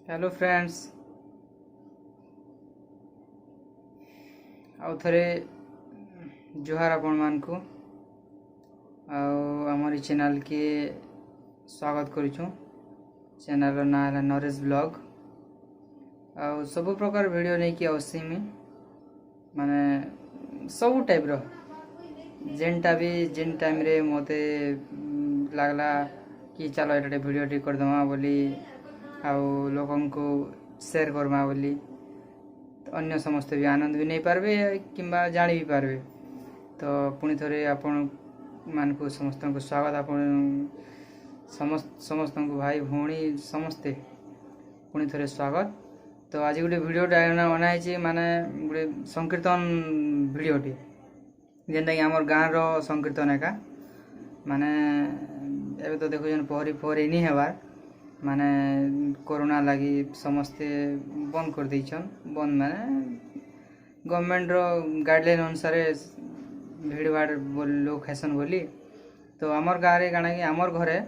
Hello friends आउ थरे जुहार आपण मान को आमरी चैनल के स्वागत करूँ। चैनल ना है नरेश ब्लॉग आउ सब प्रकार वीडियो नहीं कि आसी में माने सब टाइप रो जेनटा भी जेन टाइम रे मते लागला कि चलो एटा वीडियो टी कर दमा बोली आउ लोकन को शेयर करमा बोली तो अन्य समस्त भी आनंद भी नहीं पारबे किंबा जानी भी पारबे। तो पुणी थरे आपण मान को समस्त को स्वागत आपण समस्त को भाई भौणी समस्ते पुणी थरे स्वागत। तो आज गोटे वीडियोटा अनाई माने गोटे संकीर्तन वीडियोटी जेनटा कि आमर गाँव रो संकीर्तन एका माने एबे तो देखो पहरी नहीं हेबार माने कोरोना लगी समस्ते बंद कर देछन। बंद माने गवर्नमेंट रो गाइडलाइन अनुसार भीड़ भाड़ लोग हैसन बोली। तो आमर गाँव रे काना कि आमर घरे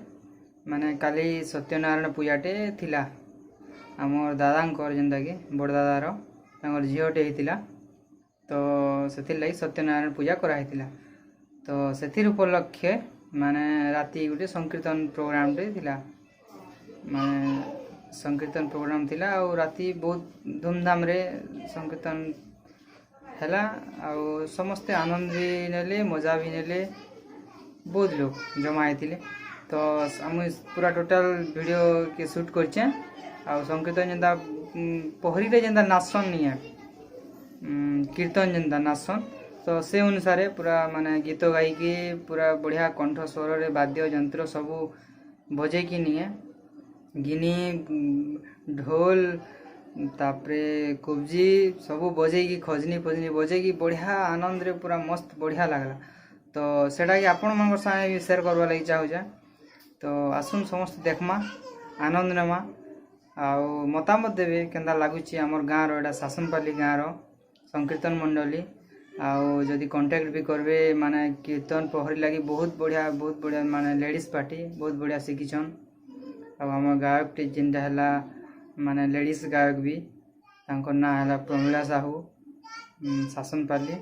माने काली सत्यनारायण पूजाटे थिला आमर दादांकर जेनता कि बड़ दादार तांकर झीओटे हेतिला। तो सेथिर लगी सत्यनारायण पूजा करा हेतिला। तो सेथिर उपलक्षे माने राती गोटे संकीर्तन प्रोग्राम टे थिला माने संकीर्तन प्रोग्राम थिला और राती बहुत धूमधाम रे संकीर्तन हैला और समस्ते आनंद भी नेले मजा भी नेले बहुत लोग जमा आइथिले। तो हम पूरा टोटल वीडियो के शूट करछे और संकीर्तन जेंदा पहरी रे जेंदा नाचन नहीं है कीर्तन जेंदा नाचन तो से अनुसार पूरा माने गीत गाई की पूरा बढ़िया कंठ स्वर रे वाद्य यंत्र सब बजे की नहीं है गिनी ढोल तापरे कुब्जी सब बजे की खजनी फजनी बजे की बढ़िया आनंद रे पूरा मस्त बढ़िया लगला। तो सेटा कि आपण मन साथे शेयर करबा लागि चाहूछे। तो आसुन समस्त देखमा आनंद नेमा आउ मतामत देवे केंदा लागुची हमर गाँव रो एटा शासनपाली गाँव रो संकीर्तन मंडली आउ जदि कांटेक्ट भी करबे माने कीर्तन पहरी लगी बहुत बढ़िया माने लेडीज पार्टी बहुत बढ़िया शिखिछन। अब आम गायक टी जेनटा हैला माने लेडीज गायक भी तांकर ना हैला प्रमिला साहू शासनपाली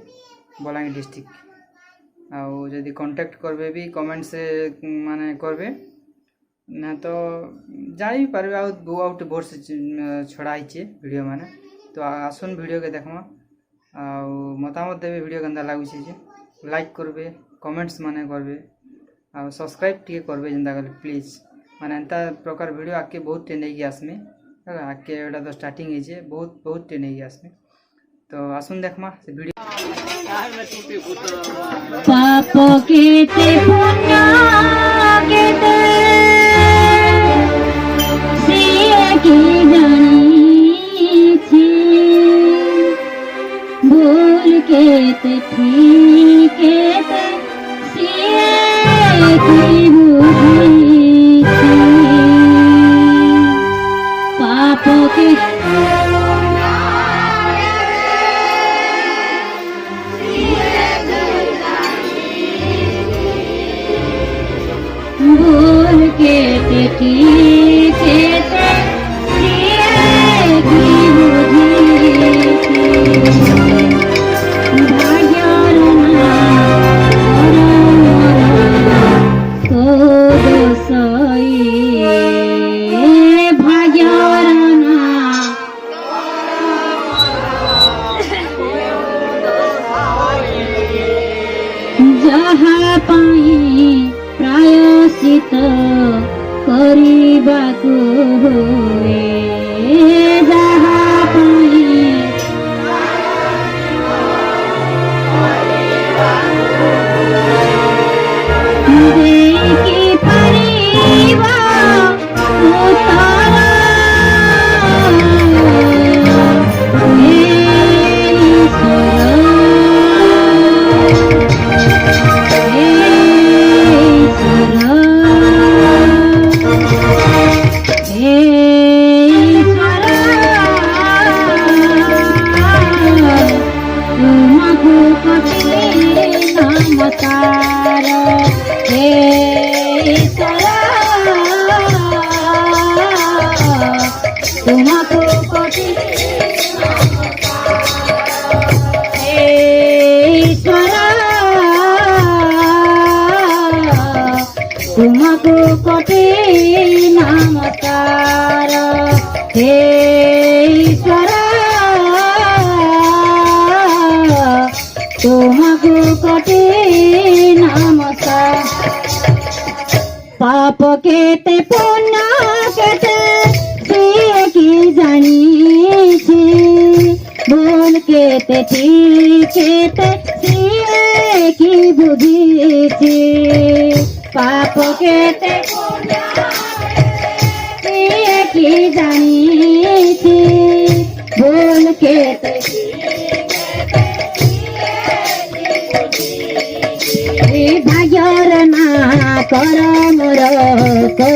बलांगीर डिस्ट्रिक्ट आउ जदि कांटेक्ट करबे भी कमेंट से माने करबे ना तो जानी भी पारबे आउट बोर्ड से छड़ाई वीडियो माने। तो आसुन वीडियो के देखमा आउ मतामत देवे वीडियो केंदा लागुची जे लाइक करबे कमेंट्स माने करबे आउ सब्सक्राइब टिके करबे जेंदा गले प्लीज माने एंता प्रकार वीडियो आके बहुत टे नहीं आसमे आके एटा तो स्टार्टिंग है बहुत टे नहीं आसमे। तो आसुन देखमा से वीडियो पाप केते पुण्य केते सिए की जानी छी भूल केते ठीक केते सिए की बुद्धि पाप के भूल के ठीक है की बुद्धि भाग्यरना तो दोसई भाग्यरना जहाँ पाई प्रायश्चित କରିବାକୁ हुए जहाँ पाई देखी परिवा उतारा हे তোমাকে কোটি হে ঈশ্বর তোমাকে কোটি নমস্কার হে ঈশ্বর তোমাকে কোটি নমস্কার पाप केते पुण्य केते सिए की जानी छे भूल केते ठीक केते सिए की बुझी छे पाप केते पुण्य सिए की जानी छे भूल केते भाग्यर ना कर मोर को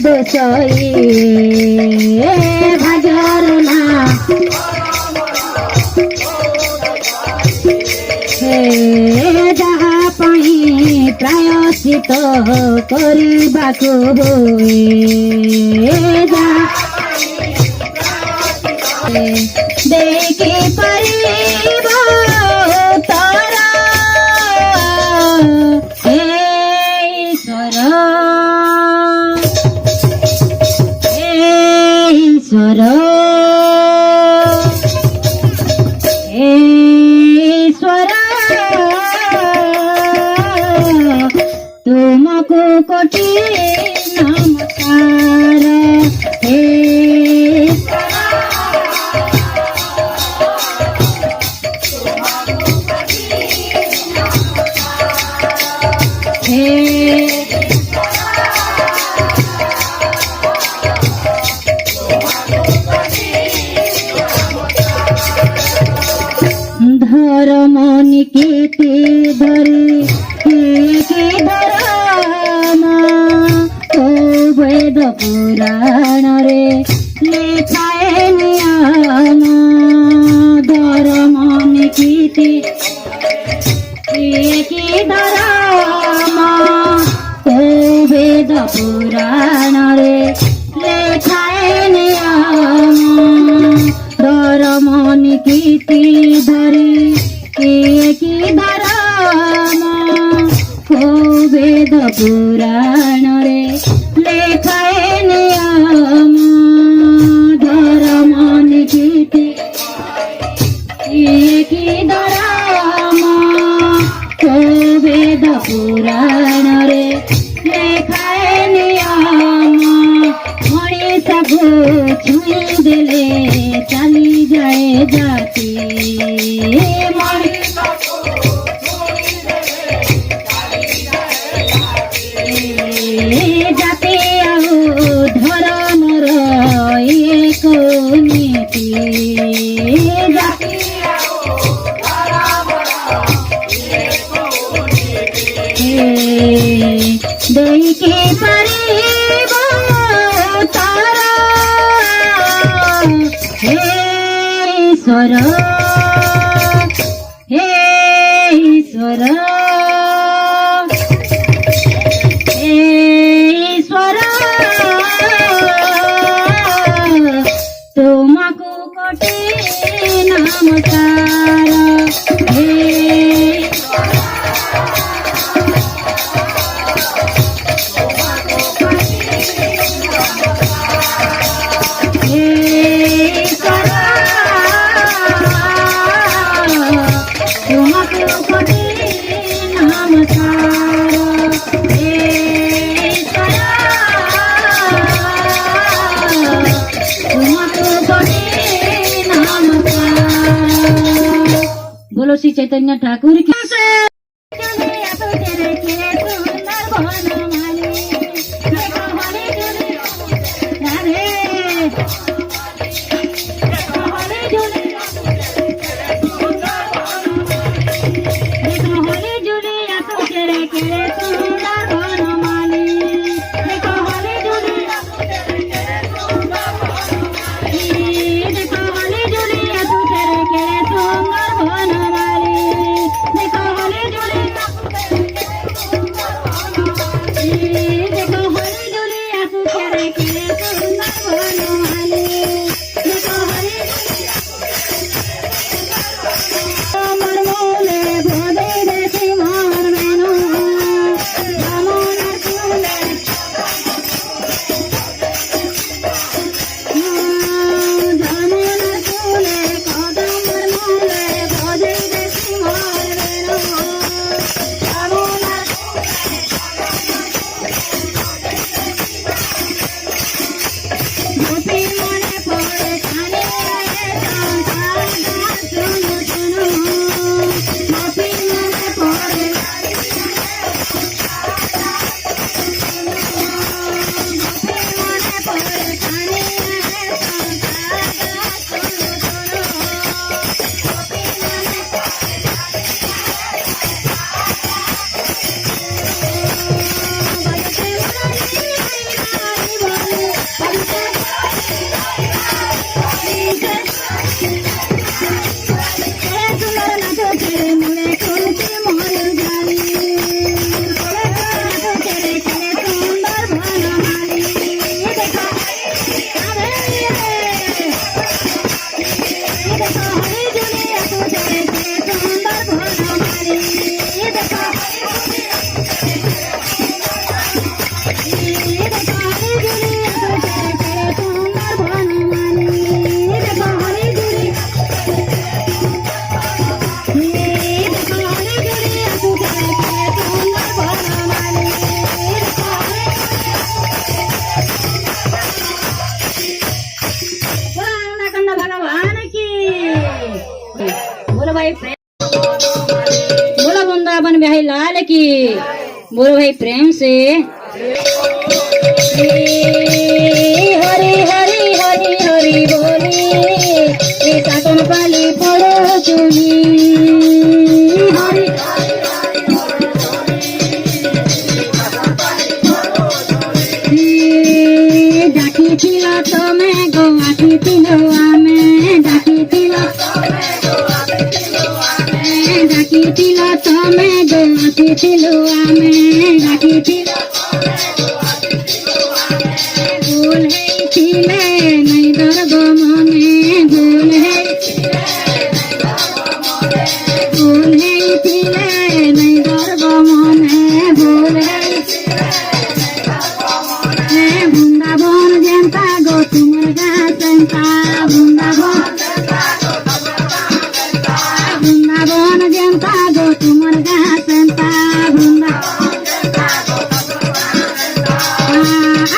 दोषई भाग्यर ना हे जहा पाई प्रायश्चित करबाको होए देखि परिब तारा हे ईश्वर हे ईश्वर हे ईश्वर तुमको कोटि नमस्कार हे धर्म निकेते धरी के धर्म ओ वेद पुराण रे लेखाए नियम धर्म निकेते के धर्म ओ वेद पुराण रे लेखाए नियम धर्म निकेते धरी की धर्म ओ वेद पुराण रे लेखाए नियम धर्म निकेते की धर्म ओ वेद पुराण रे लेखाए नियम मणिषको छुई देले चली जाए जाती जाते आओ धर्मर एक नीति जाते देखि परिब तारा हे ईश्वर हे ईश्वर हे ईश्वर तुमको कोटि नमस्कार हे बोलो श्री चैतन्य ठाकुर की बोलो भाई बोलो वृंदावन बिहारी लाल की। बोलो भाई प्रेम से। हरी हरी हरी हरी बोली ये सातन पाली पड़ो चुनी। हरी डाकी थिला तमे गो आखी थिलो आमे डाकी थिला डाकी थिला तमे गो आखी थिलो आमे डाकी थिला भूल है थिले नहीं दर्द मने भूल है थिले नहीं दर्द मने भूल है वृंदावन जनता गो तुमर गाता वृंदावन जनता गो तुमर गाता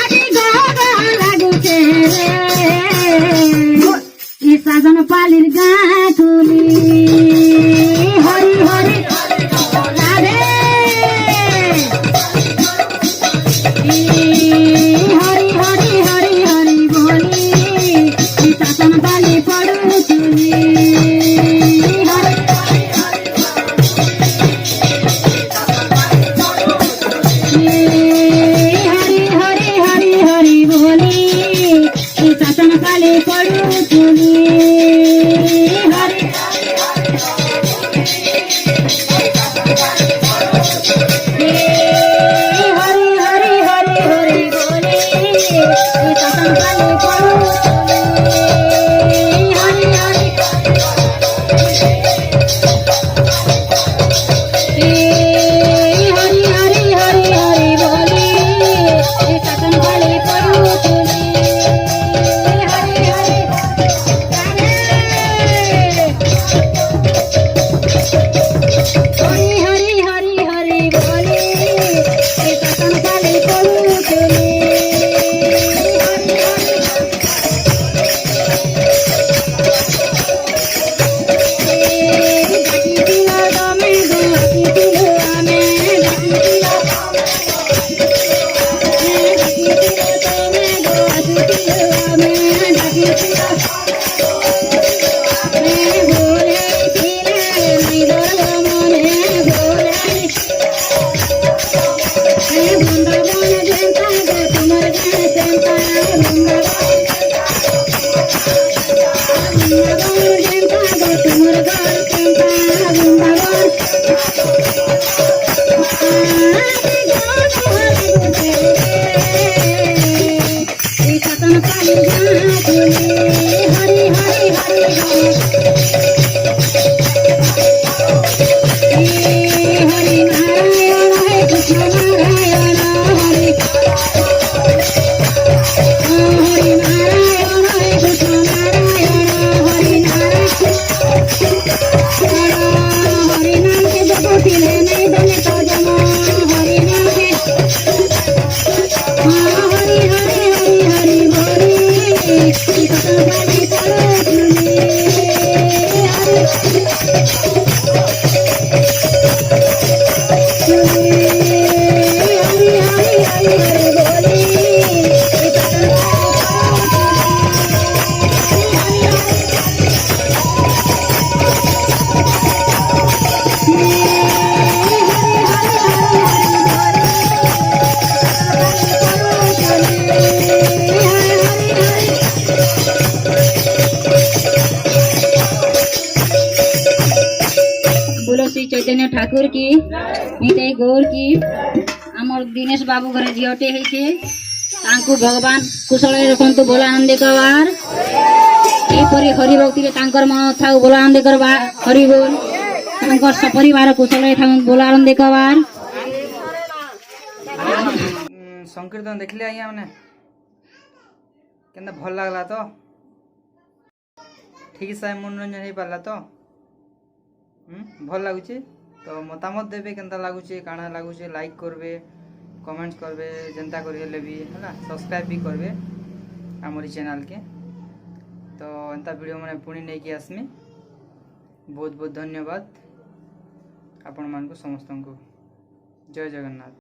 आगे गो लागू छे रे साजन पालिर गाथुली। हरि हरि राधे हरि हरि हरि हरि बोली साजन पाली पड़ू चुली। हरि हरि हरि हरि बोली साजन पाली पड़ू चुली। हरि हरि हरि हरि हरि बोली साजन पाली पड़ू चुली। हरि हरि हरि हरि हरि हरि बोली साजन पाली पड़ू चुली। हरि हरि हरि हरि हरि बोली साजन पाली पड़ू चुली। हरि हरि डाकी थिला तमे गो आखी थिलो आमे डाकी थिला तमे गो आखी थिलो आमे डाकी थिला भूल है थिले नहीं दर्द मने भूल है वृंदावन जनता गो तुमर गाता वृंदावन जनता गो तुमर गाता वृंदावन सातन पाली गाथुली। हरि हरि हरि हरि हरि नारायण है कृष्ण नारायण हरि हरि नारायण है कृष्ण नारायण हरि नारायण हरि नाम के जगो थिले नहीं बने तो जमान हरि नाम के हरि हरि हरि हरि बोली सातन पाली पड़ो चुली। हरि हरि हरि हरि बोली सातन बोलो श्री चैतन्य ठाकुर की निताई गौर की। आमर दिनेश बाबू घरे झीटे होइछे तांकु भगवान कुशल रखंतु बोल आनंद करवार एपरि हरि भक्ति रे तांकर मन थाउ बोल आनंद करवा हरि बोल तांकर सपरिवार कुशल थाउ बोल आनंद करवार। संकीर्तन देखले आज्ञा मैंने केनता भल लागला तो ठीक से मनोरंजन हो पारा तो भल लगुच तो मतामत देवे केनता लगुच काना लगुच लाइक करबे कमेंट्स करबे जेनता करें भी है सब्सक्राइब भी करबे आमरी चैनल के तो एंता वीडियो मैंने पुणी नहीं कि आसमी बहुत बहुत धन्यवाद आपण मानक समस्त को। जय जगन्नाथ।